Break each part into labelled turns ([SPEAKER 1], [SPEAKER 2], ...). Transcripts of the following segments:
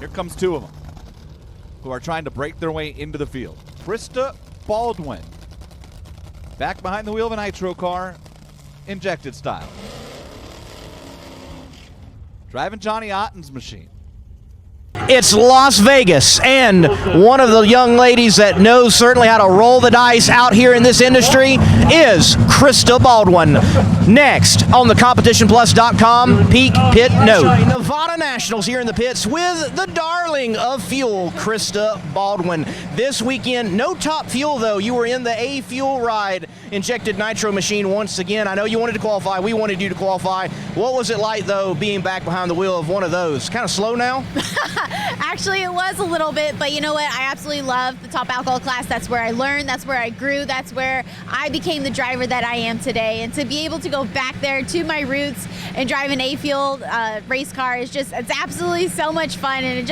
[SPEAKER 1] Here comes two of them who are trying to break their way into the field. Krista, Baldwin, back behind the wheel of a Nitro car, injected style. Driving Johnny Otten's machine.
[SPEAKER 2] It's Las Vegas, and one of the young ladies that knows certainly how to roll the dice out here in this industry is Krista Baldwin. Next on the CompetitionPlus.com Peak Pit Note. Nevada Nationals here in the pits with the darling of fuel, Krista Baldwin. This weekend, no top fuel though. You were in the A fuel ride, injected nitro machine once again. I know you wanted to qualify. We wanted you to qualify. What was it like though, being back behind the wheel of one of those? Kind of slow now?
[SPEAKER 3] Actually, it was a little bit, but you know what? I absolutely love the top alcohol class. That's where I learned. That's where I grew. That's where I became the driver that I am today. And to be able to go back there to my roots and drive an A-fuel race car is just, it's absolutely so much fun. And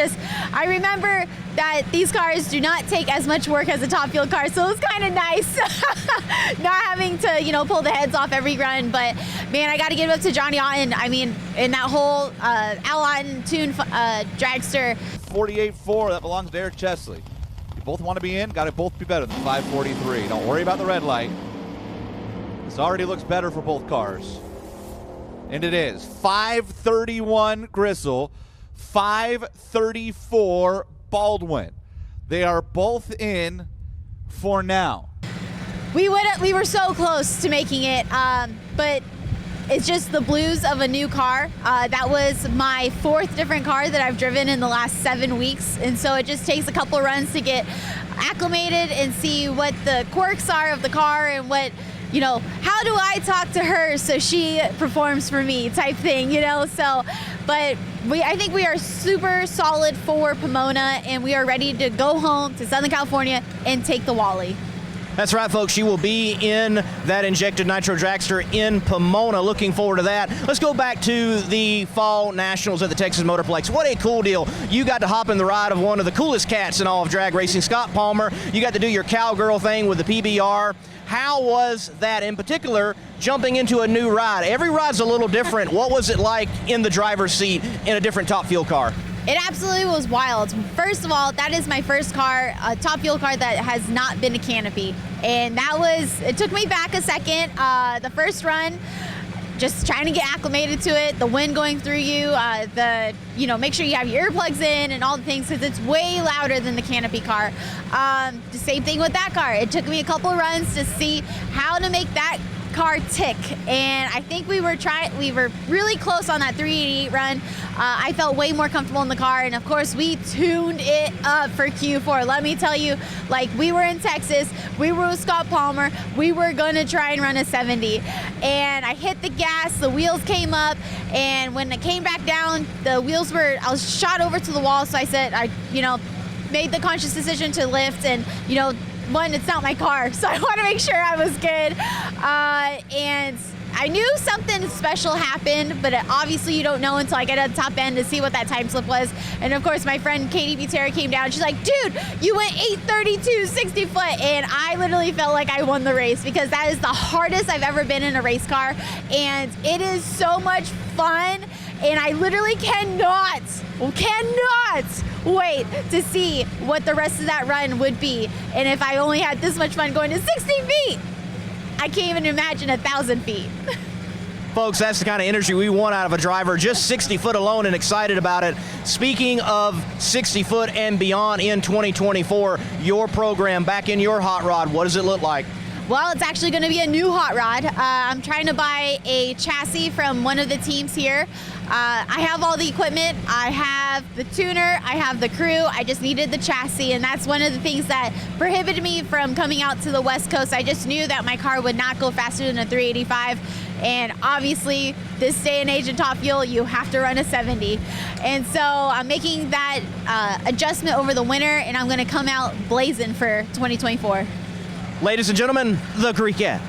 [SPEAKER 3] I remember that these cars do not take as much work as a top fuel car, so it was kind of nice not having to, you know, pull the heads off every run. But man, I got to give it up to Johnny Otten. I mean, in that whole Al Otten tune dragster.
[SPEAKER 1] 48.4, that belongs to Eric Chesley. You both want to be in, got to both be better than 5:43. Don't worry about the red light. This already looks better for both cars. And it is 5:31 Gristle, 5:34 Baldwin. They are both in for now.
[SPEAKER 3] We were so close to making it, but it's just the blues of a new car. That was my fourth different car that I've driven in the last 7 weeks, and so it just takes a couple runs to get acclimated and see what the quirks are of the car and what, you know, how do I talk to her so she performs for me type thing, you know. So, but I think we are super solid for Pomona, and we are ready to go home to Southern California and take the Wally.
[SPEAKER 2] That's right, folks. She will be in that injected nitro dragster in Pomona. Looking forward to that. Let's go back to the Fall Nationals at the Texas Motorplex. What a cool deal. You got to hop in the ride of one of the coolest cats in all of drag racing, Scott Palmer. You got to do your cowgirl thing with the PBR. How was that, in particular, jumping into a new ride? Every ride's a little different. What was it like in the driver's seat in a different top fuel car?
[SPEAKER 3] It absolutely was wild. First of all, that is my first car, a top fuel car that has not been a canopy. And it took me back a second. The first run, just trying to get acclimated to it, the wind going through you, make sure you have your earplugs in and all the things, because it's way louder than the canopy car. The same thing with that car. It took me a couple of runs to see how to make that car tick, and I think we were really close on that 388 run. I felt way more comfortable in the car, and of course we tuned it up for Q4. Let me tell you, like, we were in Texas, we were with Scott Palmer, we were gonna try and run a 70, and I hit the gas, the wheels came up, and when it came back down, I was shot over to the wall. So I said, made the conscious decision to lift, and one, it's not my car, so I want to make sure I was good. And I knew something special happened, but obviously you don't know until I get at the top end to see what that time slip was. And of course, my friend Katie Butera came down. She's like, dude, you went 832, 60 foot. And I literally felt like I won the race, because that is the hardest I've ever been in a race car. And it is so much fun. And I literally cannot wait to see what the rest of that run would be. And if I only had this much fun going to 60 feet, I can't even imagine 1,000 feet.
[SPEAKER 2] Folks, that's the kind of energy we want out of a driver, just 60 foot alone, and excited about it. Speaking of 60 foot and beyond in 2024, your program back in your hot rod, what does it look like?
[SPEAKER 3] Well, it's actually going to be a new hot rod. I'm trying to buy a chassis from one of the teams here. I have all the equipment. I have the tuner. I have the crew. I just needed the chassis, and that's one of the things that prohibited me from coming out to the West Coast. I just knew that my car would not go faster than a 385, and obviously, this day and age in top fuel, you have to run a 70. And so I'm making that adjustment over the winter, and I'm going to come out blazing for 2024.
[SPEAKER 2] Ladies and gentlemen, the Greekette.